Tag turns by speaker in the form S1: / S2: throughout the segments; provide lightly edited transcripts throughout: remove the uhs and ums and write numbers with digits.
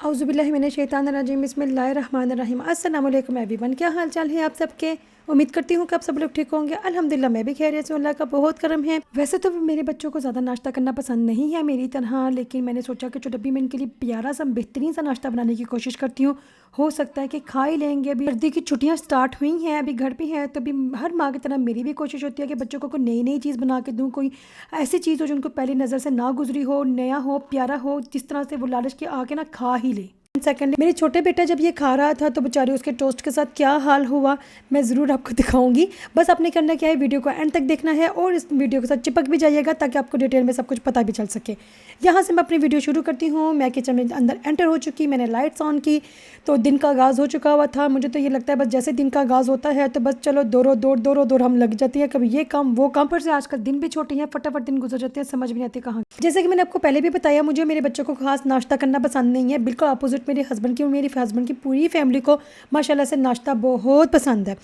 S1: औज़ुबिल्लाहिमिनश्शैतानिर्रजीम बिस्मिल्लाहिर्रहमानिर्रहीम। अस्सलाम वालेकुम एवरीवन, क्या हाल चाल है आप सबके। उम्मीद करती हूँ कि आप सब लोग ठीक होंगे। अल्हम्दुलिल्लाह मैं भी खैरियत से हूँ, अल्लाह का बहुत करम है। वैसे तो मेरे बच्चों को ज़्यादा नाश्ता करना पसंद नहीं है मेरी तरह, लेकिन मैंने सोचा कि चलो अभी मैं इनके लिए प्यारा सा बेहतरीन सा नाश्ता बनाने की कोशिश करती हूँ। हो सकता है कि खा ही लेंगे। अभी सर्दी की छुट्टियाँ स्टार्ट हुई हैं, अभी घर पे हैं, तो अभी हर माँ की तरह मेरी भी कोशिश होती है कि बच्चों को कोई नई नई चीज़ बना के दूँ, कोई ऐसी चीज़ हो जो उनको पहली नज़र से ना गुजरी हो, नया हो, प्यारा हो, जिस तरह से वो लालच के आके ना खा ही ले। सेकंड, मेरे छोटे बेटा जब ये खा रहा था तो बेचारे उसके टोस्ट के साथ क्या हाल हुआ मैं ज़रूर आपको दिखाऊंगी। बस आपने करना क्या है, वीडियो को एंड तक देखना है और इस वीडियो के साथ चिपक भी जाइएगा ताकि आपको डिटेल में सब कुछ पता भी चल सके। यहाँ से मैं अपनी वीडियो शुरू करती हूँ। मैं किचन में अंदर एंटर हो चुकी, मैंने लाइट्स ऑन की तो दिन का आगाज़ हो चुका हुआ था। मुझे तो ये लगता है बस जैसे दिन का आगाज़ होता है तो बस चलो दौड़ हम लग जाती है, कभी ये काम वो काम। पर से आजकल दिन भी छोटे हैं, फटाफट दिन गुजर जाते हैं, समझ भी नहीं आती कहाँ। जैसे कि मैंने आपको पहले भी बताया, मुझे मेरे बच्चों को खास नाश्ता करना पसंद नहीं है, बिल्कुल अपोजिट मेरे हस्बैंड की और मेरे हस्बैंड की पूरी फैमिली को माशाल्लाह से नाश्ता बहुत पसंद है।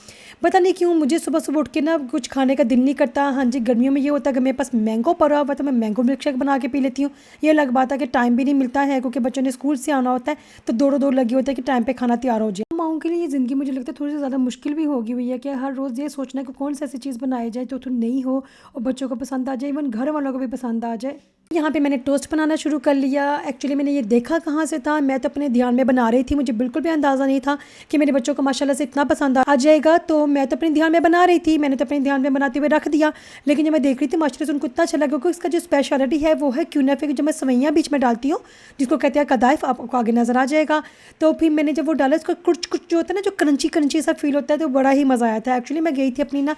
S1: पता नहीं क्यों मुझे सुबह सुबह उठ के ना कुछ खाने का दिल नहीं करता। हाँ जी, गर्मियों में ये होता है कि मेरे पास मैंगो पड़ा हुआ तो मैं मैंगो मिल्क शेक बना के पी लेती हूँ। ये अलग बात है कि टाइम भी नहीं मिलता है क्योंकि बच्चों ने स्कूल से आना होता है, तो दौड़ो दौड़ लगी होती है कि टाइम पे खाना तैयार हो जाए। माओं के लिए ये ज़िंदगी मुझे लगता है थोड़ी सी ज़्यादा मुश्किल भी होगी हुई है कि हर रोज़ ये सोचना है कि कौन सी ऐसी चीज़ बनाई जाए जो थोड़ी नई हो और बच्चों को पसंद आ जाए, इवन घर वालों को भी पसंद आ जाए। यहाँ पे मैंने टोस्ट बनाना शुरू कर लिया। एक्चुअली मैंने ये देखा कहाँ से था, मैं तो अपने ध्यान में बना रही थी, मुझे बिल्कुल भी अंदाज़ा नहीं था कि मेरे बच्चों को माशाल्लाह से इतना पसंद आ जाएगा। तो मैं तो अपने ध्यान में बना रही थी, मैंने तो अपने ध्यान में बनाते हुए रख दिया। लेकिन जब मैं देख रही थी माशाल्लाह से उनको इतना अच्छा लगा, क्योंकि इसका जो स्पेशलिटी है वो है क्यूनाफे की जो मैं सवैयाँ बीच में डालती हूँ, जिसको कहते हैं कदाइफ, आपको आगे नज़र आ जाएगा। तो फिर मैंने जब वो डाला, इसका कुछ कुछ जो होता है ना, जो क्रंची क्रंची सा फील होता है, तो बड़ा ही मज़ा आया था। एक्चुअली मैं गई थी अपनी ना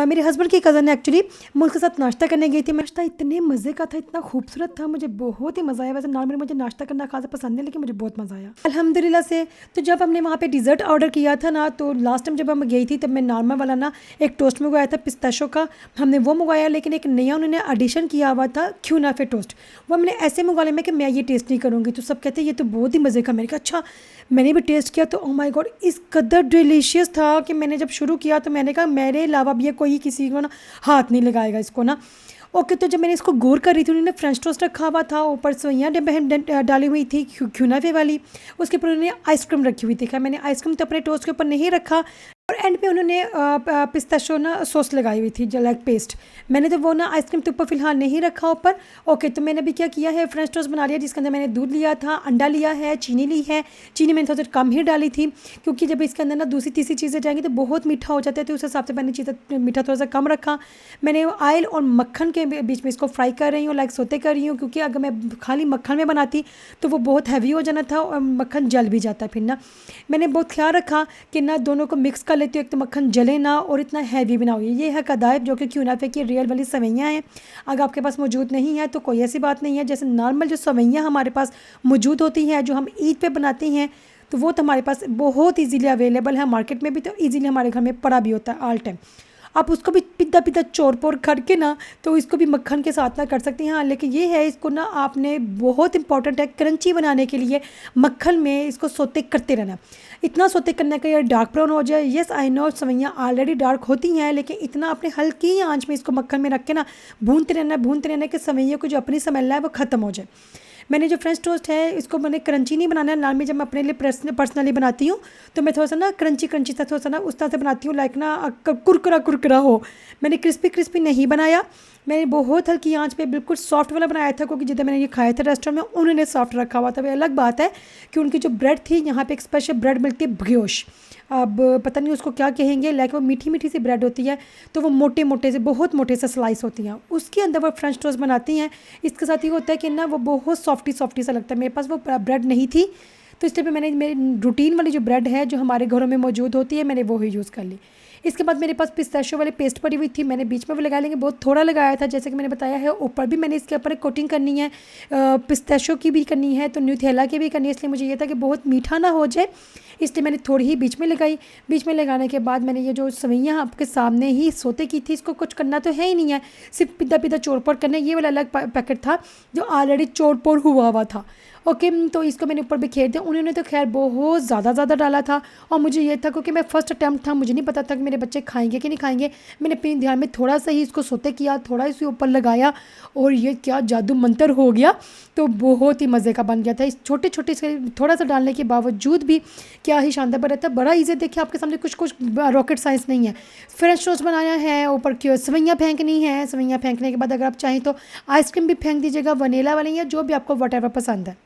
S1: मेरे हस्बैंड की कज़न है एक्चुअली, मैं उसके साथ नाश्ता करने गई थी। नाश्ता इतने मज़े का था, इतना खूबसूरत था, मुझे बहुत ही मज़ा आया। वैसे नॉर्मली मुझे नाश्ता करना खासा पसंद है, लेकिन मुझे बहुत मज़ा आया अल्हम्दुलिल्लाह से। तो जब हमने वहाँ पे डिज़र्ट ऑर्डर किया था ना, तो लास्ट टाइम जब हम गई थी तब मैं नॉर्मल वाला ना एक टोस्ट मंगवाया था पिस्ताशो का, हमने वो मंगवाया। लेकिन एक नया उन्होंने एडिशन किया हुआ था क्यूनाफे टोस्ट, वो हमने ऐसे मंगवा लिया मैं कि मैं ये टेस्ट नहीं करूँगी। तो सब कहते हैं ये तो बहुत ही मज़े का। मैंने कहा अच्छा, मैंने भी टेस्ट किया तो ओ माय गॉड, इस कदर डिलीशियस था कि मैंने जब शुरू किया तो मैंने कहा मेरे अलावा भी ये कोई किसी को ना हाथ नहीं लगाएगा इसको ना। ओके, तो जब मैंने इसको गौर कर रही थी, उन्होंने फ्रेंच टोस्ट रखा हुआ था, ऊपर सवैयाँ डाली हुई थी क्यूनाफे वाली, उसके ऊपर उन्होंने आइसक्रीम रखी हुई थी। खैर मैंने आइसक्रीम तो अपने टोस्ट के ऊपर नहीं रखा, और एंड पे उन्होंने पिस्ताशो ना सॉस लगाई हुई थी जो लाइक पेस्ट। मैंने तो वो ना आइसक्रीम के ऊपर फ़िलहाल नहीं रखा ऊपर। ओके, तो मैंने अभी क्या किया है, फ्रेंच टोस्ट बना लिया जिसके अंदर मैंने दूध लिया था, अंडा लिया है, चीनी ली है। चीनी मैंने थोड़ा सा कम ही डाली थी क्योंकि जब इसके अंदर ना दूसरी तीसरी चीज़ें जाएंगी तो बहुत मीठा हो जाता है, तो उस हिसाब से मैंने चीज़ें मीठा थोड़ा सा कम रखा। मैंने ऑयल और मक्खन के बीच में इसको फ्राई कर रही हूँ, लाइक सोते कर रही हूँ, क्योंकि अगर मैं खाली मक्खन में बनाती तो वो बहुत हैवी हो जाना था और मक्खन जल भी जाता फिर ना। मैंने बहुत ख्याल रखा कि ना दोनों को मिक्स कर लेती हूँ, एक तो मक्खन जले ना और इतना हैवी भी ना हो। ये है कदाइफ, जो कि क्यूनाफे की रियल वाली सवैयाँ हैं। अगर आपके पास मौजूद नहीं है तो कोई ऐसी बात नहीं है, जैसे नॉर्मल जो सवैयाँ हमारे पास मौजूद होती हैं जो हम ईद पे बनाते हैं, तो वो तो हमारे पास बहुत ईजीली अवेलेबल है मार्केट में भी, तो ईजीली हमारे घर में पड़ा भी होता है ऑल टाइम। आप उसको भी पिद्दा पिद्दा चोर पोर करके ना तो इसको भी मक्खन के साथ ना कर सकती हैं। हाँ, लेकिन ये है इसको ना आपने बहुत इंपॉर्टेंट है क्रंची बनाने के लिए मक्खन में इसको सोते करते रहना। इतना सोते करने का ये डार्क ब्राउन हो जाए। येस आई नो सवैयाँ ऑलरेडी डार्क होती हैं, लेकिन इतना अपने हल्की आंच में इसको मक्खन में रख के ना भूनते रहना कि सवैयों की जो अपनी स्मेल है वो ख़त्म हो जाए। मैंने जो फ्रेंच टोस्ट है इसको मैंने क्रंची नहीं बनाना है। नॉर्मली जब मैं अपने लिए पर्सनली बनाती हूँ तो मैं थोड़ा सा ना क्रंची क्रंची सा थोड़ा सा ना उस तरह से बनाती हूँ, लाइक ना कुरकुरा कुरकुरा हो। मैंने क्रिस्पी क्रिस्पी नहीं बनाया, मैंने बहुत हल्की आंच पे बिल्कुल सॉफ्ट वाला बनाया था, क्योंकि जिधर मैंने ये खाया था रेस्टोरेंट में उन्होंने सॉफ्ट रखा हुआ था। वो अलग बात है कि उनकी जो ब्रेड थी, यहाँ पे एक स्पेशल ब्रेड मिलती है ब्रियोश, अब पता नहीं उसको क्या कहेंगे, लाइक वो मीठी मीठी सी ब्रेड होती है, तो वो मोटे मोटे से बहुत मोटे से स्लाइस होती हैं, उसके अंदर वो फ्रेंच टोस्ट बनाती हैं। इसके साथ ये होता है कि ना वो बहुत सॉफ्टी सा लगता है। मेरे पास वो ब्रेड नहीं थी, तो इसलिए पे मैंने मेरी रूटीन वाली जो ब्रेड है जो हमारे घरों में मौजूद होती है, मैंने वो ही यूज़ कर ली। इसके बाद मेरे पास पिस्ताशियो वाली पेस्ट पड़ी हुई थी, मैंने बीच में भी लगा लेंगे, बहुत थोड़ा लगाया था, जैसे कि मैंने बताया है। ऊपर भी मैंने इसके ऊपर कोटिंग करनी है, पिस्ताशियो की भी करनी है, तो न्यूटेला की भी करनी है, इसलिए मुझे ये था कि बहुत मीठा ना हो जाए, इसलिए मैंने थोड़ी ही बीच में लगाई। बीच में लगाने के बाद मैंने ये जो सवैयाँ आपके सामने ही सोते की थी, इसको कुछ करना तो है ही नहीं है, सिर्फ पिद्दा पिद्दा चोर पोर करना। ये वाला अलग पैकेट था जो ऑलरेडी चोर पोर हुआ था। ओके, तो इसको मैंने ऊपर बिखेर दिया। उन्होंने तो खैर बहुत ज़्यादा डाला था और मुझे ये था क्योंकि मैं फ़र्स्ट अटैम्प्ट था, मुझे नहीं पता था कि मेरे बच्चे खाएंगे कि नहीं खाएंगे। मैंने अपने ध्यान में थोड़ा सा ही इसको सोते किया, थोड़ा इसे ऊपर लगाया और ये क्या जादू मंतर हो गया। तो बहुत ही मज़े का बन गया था। इस छोटे से थोड़ा सा डालने के बावजूद भी क्या ही शानदार बना था। बड़ा ईजी, देखिए आपके सामने कुछ रॉकेट साइंस नहीं है। फ्रेंच टोस्ट बनाया है, ऊपर क्यों सवैयाँ फेंकनी है। सवैयाँ फेंकने के बाद अगर आप चाहें तो आइसक्रीम भी फेंक दीजिएगा, वनीला वाली या जो भी आपको वट पसंद है।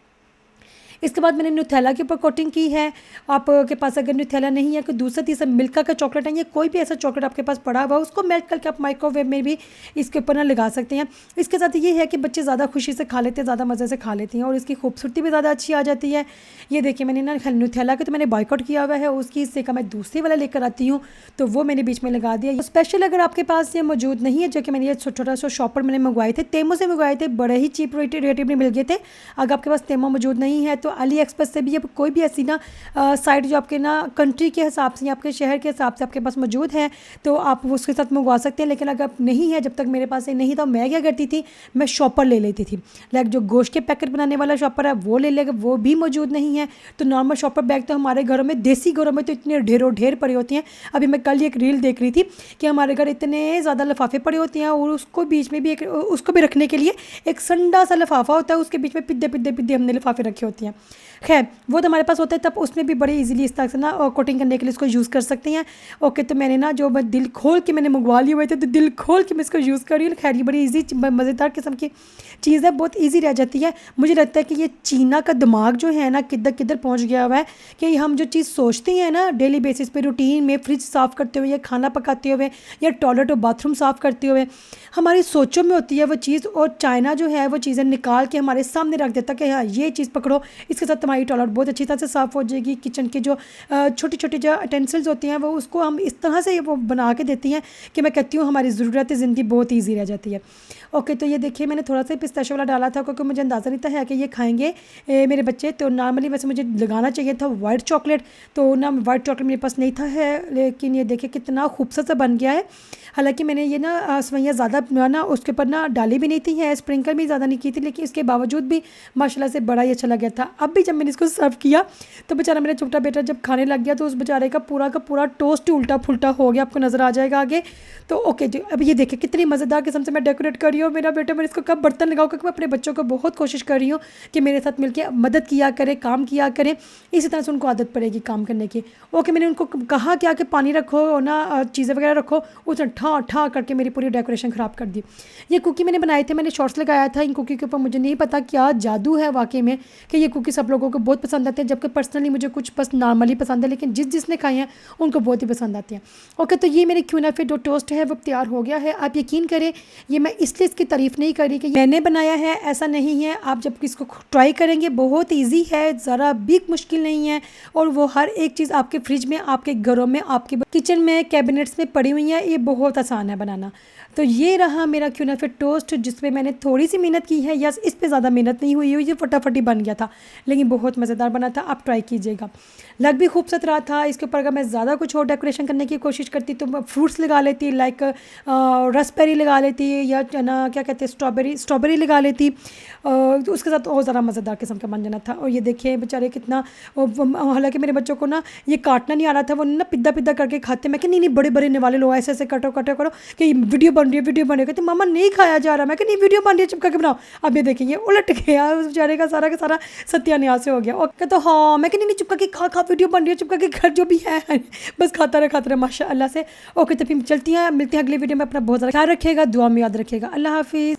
S1: इसके बाद मैंने न्यूथेला के ऊपर कोटिंग की है। आपके पास अगर न्यूथेला नहीं है, कोई दूसरा तीसरा मिल्का का चॉकलेट है या कोई भी ऐसा चॉकलेट आपके पास पड़ा हुआ, उसको मेल्ट करके आप माइक्रोवेव में भी इसके ऊपर ना लगा सकते हैं। इसके साथ ये है कि बच्चे ज़्यादा खुशी से खा लेते हैं, ज़्यादा मज़े से खा लेते हैं और इसकी खूबसूरती भी ज़्यादा अच्छी आ जाती है। ये देखिए मैंने ना न्यूथेला का तो मैंने बॉयकॉट किया हुआ है, उसकी हिस्से का मैं दूसरी वाला लेकर आती हूँ तो वो मैंने बीच में लगा दिया। स्पेशल अगर आपके पास ये मौजूद नहीं है, जो कि मैंने ये छोटा सा शॉपर मैंने मंगवाए थे, तेमो से मंगवाए थे, बड़े ही चीप रेट में मिल गए थे। अगर आपके पास तेमो मौजूद नहीं है तो अली एक्सप्रेस से भी अब कोई भी ऐसी ना साइट जो आपके ना कंट्री के हिसाब से या आपके शहर के हिसाब से आपके पास मौजूद है तो आप उसके साथ मंगवा सकते हैं। लेकिन अगर नहीं है, जब तक मेरे पास ये नहीं था, मैं क्या करती थी, मैं शॉपर ले लेती थी। लाइक जो गोश्त के पैकेट बनाने वाला शॉपर है वो ले लेगा, वो भी मौजूद नहीं है तो नॉर्मल शॉपर बैग तो हमारे घरों में, देसी घरों में तो इतने ढेर पड़े होती हैं। अभी मैं कल एक रील देख रही थी कि हमारे घर इतने ज़्यादा लिफाफे पड़े होते हैं और उसको बीच में भी उसको भी रखने के लिए एक संडा सा लिफाफा होता है, उसके बीच में पिद्दे हमने लिफाफे रखे होते हैं। खैर वो तो हमारे पास होता है, तब उसमें भी बड़े इजीली इस तरह से ना कोटिंग करने के लिए इसको यूज़ कर सकते हैं। ओके, तो मैंने ना जो मैं दिल खोल के मैंने मंगवा लिए हुए थे तो दिल खोल के मैं इसको यूज़ कर रही हूँ। खैर ये बड़ी इजी मज़ेदार किस्म की चीज़ है, बहुत इजी रह जाती है। मुझे लगता है कि ये चीना का दिमाग जो है ना किधर पहुँच गया हुआ है कि हम जो चीज़ सोचते हैं ना डेली बेसिस पे रूटीन में, फ्रिज साफ़ करते हुए या खाना पकाते हुए या टॉयलेट और बाथरूम साफ़ करते हुए, हमारी सोचों में होती है वो चीज़ और चाइना जो है वो चीज़ें निकाल के हमारे सामने रख देता कि हाँ ये चीज़ पकड़ो, इसके साथ तुम्हारी टॉयलेट बहुत अच्छी तरह से साफ़ हो जाएगी। किचन के जो छोटी जो टेंसिल्स होती हैं वो उसको हम इस तरह से वो बना के देती हैं कि मैं कहती हूँ हमारी ज़रूरत ज़िंदगी बहुत ईजी रह जाती है। ओके, तो ये देखिए मैंने थोड़ा सा पिस्ताशियो वाला डाला था क्योंकि मुझे अंदाज़ा नहीं था है कि ये खाएंगे मेरे बच्चे। तो नॉर्मली वैसे मुझे लगाना चाहिए था वाइट चॉकलेट, तो ना वाइट चॉकलेट मेरे पास नहीं था है, लेकिन ये देखिए कितना खूबसूरत सा बन गया है। हालांकि मैंने ये ना सवैयाँ ज़्यादा ना उसके ऊपर ना डाली भी नहीं थी है, स्प्रिंकल भी ज़्यादा नहीं की थी, लेकिन इसके बावजूद भी माशाल्लाह से बड़ा ही अच्छा लग गया था। अब भी जब मैंने इसको सर्व किया तो बेचारा मेरा छोटा बेटा जब खाने लग गया तो उस बेचारे का पूरा टोस्ट ही उल्टा फुल्टा हो गया, आपको नज़र आ जाएगा आगे। तो ओके जी, अब ये देखिए कितनी मज़ेदार किस्म से मैं डेकोरेट कर रही हूँ। मेरा बेटा, मैं इसको कब बर्तन लगाऊँ, क्योंकि मैं अपने बच्चों को बहुत कोशिश कर रही हूँ कि मेरे साथ मिलकर मदद किया करें, काम किया करें, इसी तरह से उनको आदत पड़ेगी काम करने की। ओके, मैंने उनको कहा क्या कि पानी रखो और ना चीज़ें वगैरह रखो, उसने ठा करके मेरी पूरी डेकोरेशन ख़राब कर दी। ये कुकी मैंने बनाए थे, मैंने शॉर्ट्स लगाया था इन कुकी के ऊपर। मुझे नहीं पता क्या जादू है वाकई में कि ये कुकी सब लोगों को बहुत पसंद आते हैं, जबकि पर्सनली मुझे कुछ बस नॉर्मली पसंद है, लेकिन जिसने खाए हैं उनको बहुत ही पसंद आते हैं। ओके, तो ये मेरे क्यूना फिट जो टोस्ट है वो तैयार हो गया है। आप यकीन करें, ये मैं इसलिए इसकी तारीफ़ नहीं कर रही कि मैंने बनाया है, ऐसा नहीं है। आप जब इसको ट्राई करेंगे बहुत ईजी है, ज़रा भी मुश्किल नहीं है और वो हर एक चीज़ आपके फ्रिज में, आपके घरों में, आपके किचन में, कैबिनेट्स में पड़ी हुई है। ये बहुत आसान है बनाना। तो ये रहा मेरा क्यूना फिट टोस्ट, जिसमें मैंने थोड़ी सी मेहनत की है, या इस पे ज़्यादा मेहनत नहीं हुई, ये फटाफट ही बन गया था, लेकिन बहुत मज़ेदार बना था। आप ट्राई कीजिएगा। लग भी खूबसूरत रहा था। इसके ऊपर अगर मैं ज़्यादा कुछ और डेकोरेशन करने की कोशिश करती तो मैं फ्रूट्स लगा लेती, लाइक रसबेरी लगा लेती या ना क्या कहते हैं स्ट्रॉबेरी लगा लेती, तो उसके साथ और ज़्यादा मज़ेदार किस्म का बन जाना था। और ये देखिए बेचारे कितना, हालांकि मेरे बच्चों को ना ये काटना नहीं आ रहा था, वो ना पिद्दा करके खाते। मैं कि नहीं बड़े निवाले लो, ऐसे करो कि वीडियो बन रही है, कहते मामा नहीं खाया जा रहा। मैं कि नहीं वीडियो बन रही है, चिपका के बनाओ। अब ये देखिए ये उलट गया, उस बेचारे का सारा सत्यानाश हो गया। ओके, तो हाँ मैं कि नहीं चिपका के खा वीडियो बन रही है, चिपका के घर जो भी है बस खाता रहे माशाअल्लाह से। ओके, तो फिर चलती हैं, मिलते हैं अगली वीडियो में। अपना बहुत ज़्यादा ख्याल रखिएगा, दुआ में याद रखिएगा। अल्लाह हाफिज़।